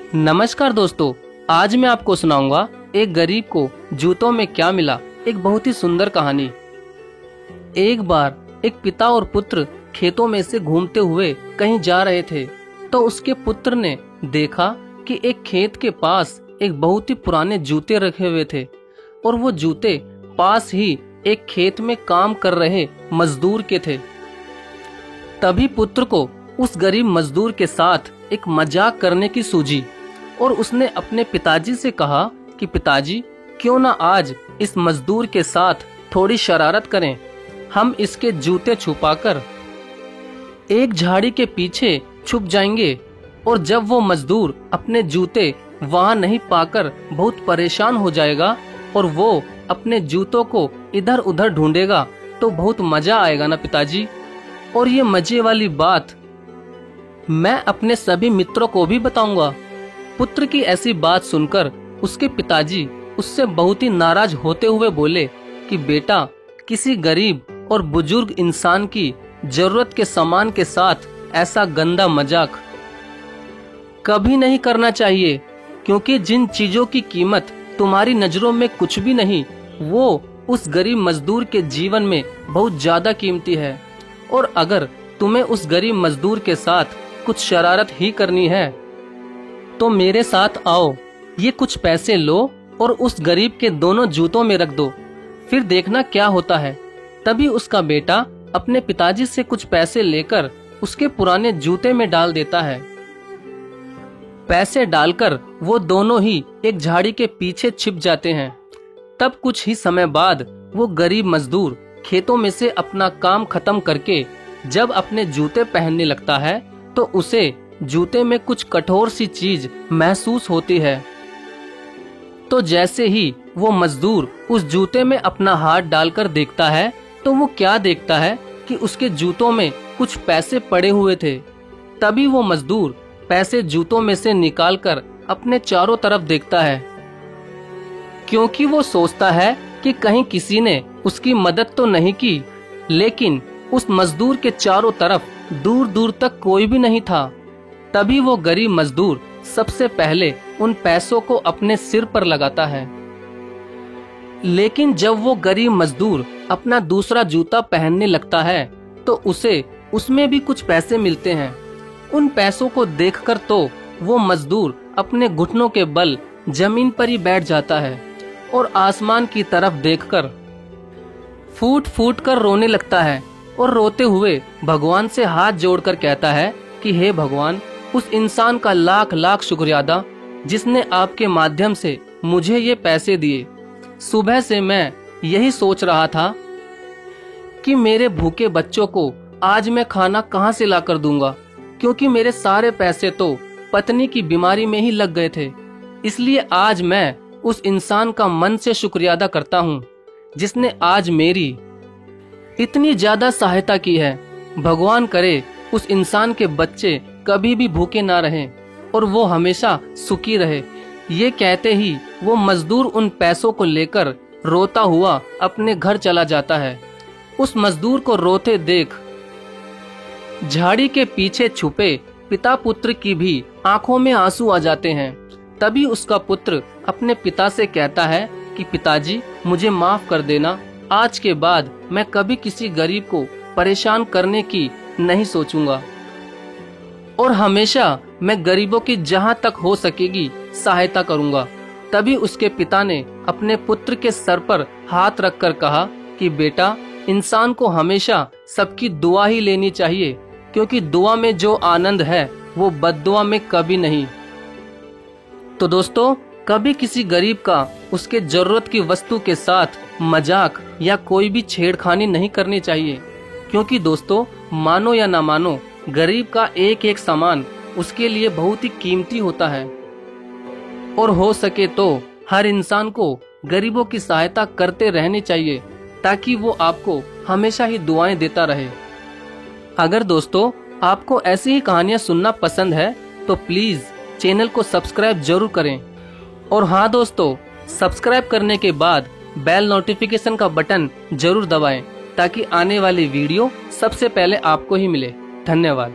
नमस्कार दोस्तों, आज मैं आपको सुनाऊंगा एक गरीब को जूतों में क्या मिला। एक बहुत ही सुंदर कहानी। एक बार एक पिता और पुत्र खेतों में से घूमते हुए कहीं जा रहे थे, तो उसके पुत्र ने देखा कि एक खेत के पास एक बहुत ही पुराने जूते रखे हुए थे और वो जूते पास ही एक खेत में काम कर रहे मजदूर के थे। तभी पुत्र को उस गरीब मजदूर के साथ एक मजाक करने की सूझी और उसने अपने पिताजी से कहा कि पिताजी, क्यों ना आज इस मजदूर के साथ थोड़ी शरारत करें। हम इसके जूते छुपाकर एक झाड़ी के पीछे छुप जाएंगे और जब वो मजदूर अपने जूते वहां नहीं पाकर बहुत परेशान हो जाएगा और वो अपने जूतों को इधर उधर ढूंढेगा तो बहुत मजा आएगा ना पिताजी। और ये मजे वाली बात मैं अपने सभी मित्रों को भी बताऊंगा। पुत्र की ऐसी बात सुनकर उसके पिताजी उससे बहुत ही नाराज होते हुए बोले कि बेटा, किसी गरीब और बुजुर्ग इंसान की जरूरत के सामान के साथ ऐसा गंदा मजाक कभी नहीं करना चाहिए, क्योंकि जिन चीजों की कीमत तुम्हारी नजरों में कुछ भी नहीं, वो उस गरीब मजदूर के जीवन में बहुत ज्यादा कीमती है। और अगर तुम्हें उस गरीब मजदूर के साथ कुछ शरारत ही करनी है तो मेरे साथ आओ, ये कुछ पैसे लो और उस गरीब के दोनों जूतों में रख दो, फिर देखना क्या होता है। तभी उसका बेटा अपने पिताजी से कुछ पैसे लेकर उसके पुराने जूते में डाल देता है। पैसे डालकर वो दोनों ही एक झाड़ी के पीछे छिप जाते हैं। तब कुछ ही समय बाद वो गरीब मजदूर खेतों में से अपना काम खत्म करके जब अपने जूते पहनने लगता है तो उसे जूते में कुछ कठोर सी चीज महसूस होती है। तो जैसे ही वो मजदूर उस जूते में अपना हाथ डालकर देखता है तो वो क्या देखता है कि उसके जूतों में कुछ पैसे पड़े हुए थे। तभी वो मजदूर पैसे जूतों में से निकालकर अपने चारों तरफ देखता है, क्योंकि वो सोचता है कि कहीं किसी ने उसकी मदद तो नहीं की। लेकिन उस मजदूर के चारों तरफ दूर दूर तक कोई भी नहीं था। तभी वो गरीब मजदूर सबसे पहले उन पैसों को अपने सिर पर लगाता है। लेकिन जब वो गरीब मजदूर अपना दूसरा जूता पहनने लगता है तो उसे उसमें भी कुछ पैसे मिलते हैं। उन पैसों को देखकर तो वो मजदूर अपने घुटनों के बल जमीन पर ही बैठ जाता है और आसमान की तरफ देखकर फूट फूट कर रोने लगता है और रोते हुए भगवान से हाथ जोड़कर कहता है कि हे भगवान, उस इंसान का लाख लाख शुक्रिया अदा जिसने आपके माध्यम से मुझे ये पैसे दिए। सुबह से मैं यही सोच रहा था कि मेरे भूखे बच्चों को आज मैं खाना कहाँ से लाकर दूंगा, क्योंकि मेरे सारे पैसे तो पत्नी की बीमारी में ही लग गए थे। इसलिए आज मैं उस इंसान का मन से शुक्रिया अदा करता हूँ जिसने आज मेरी इतनी ज्यादा सहायता की है। भगवान करे उस इंसान के बच्चे कभी भी भूखे ना रहें और वो हमेशा सुखी रहे। ये कहते ही वो मजदूर उन पैसों को लेकर रोता हुआ अपने घर चला जाता है। उस मजदूर को रोते देख झाड़ी के पीछे छुपे पिता पुत्र की भी आंखों में आंसू आ जाते हैं। तभी उसका पुत्र अपने पिता से कहता है कि पिताजी, मुझे माफ कर देना। आज के बाद मैं कभी किसी गरीब को परेशान करने की नहीं सोचूंगा और हमेशा मैं गरीबों की जहां तक हो सकेगी सहायता करूंगा। तभी उसके पिता ने अपने पुत्र के सर पर हाथ रखकर कहा कि बेटा, इंसान को हमेशा सबकी दुआ ही लेनी चाहिए, क्योंकि दुआ में जो आनंद है वो बद्दुआ में कभी नहीं। तो दोस्तों, कभी किसी गरीब का उसके जरूरत की वस्तु के साथ मजाक या कोई भी छेड़खानी नहीं करनी चाहिए, क्योंकि दोस्तों, मानो या ना मानो, गरीब का एक एक सामान उसके लिए बहुत ही कीमती होता है। और हो सके तो हर इंसान को गरीबों की सहायता करते रहनी चाहिए, ताकि वो आपको हमेशा ही दुआएं देता रहे। अगर दोस्तों आपको ऐसी ही कहानियां सुनना पसंद है तो प्लीज चैनल को सब्सक्राइब जरूर करें। और हाँ दोस्तों, सब्सक्राइब करने के बाद बेल नोटिफिकेशन का बटन जरूर दबाएं, ताकि आने वाली वीडियो सबसे पहले आपको ही मिले। धन्यवाद।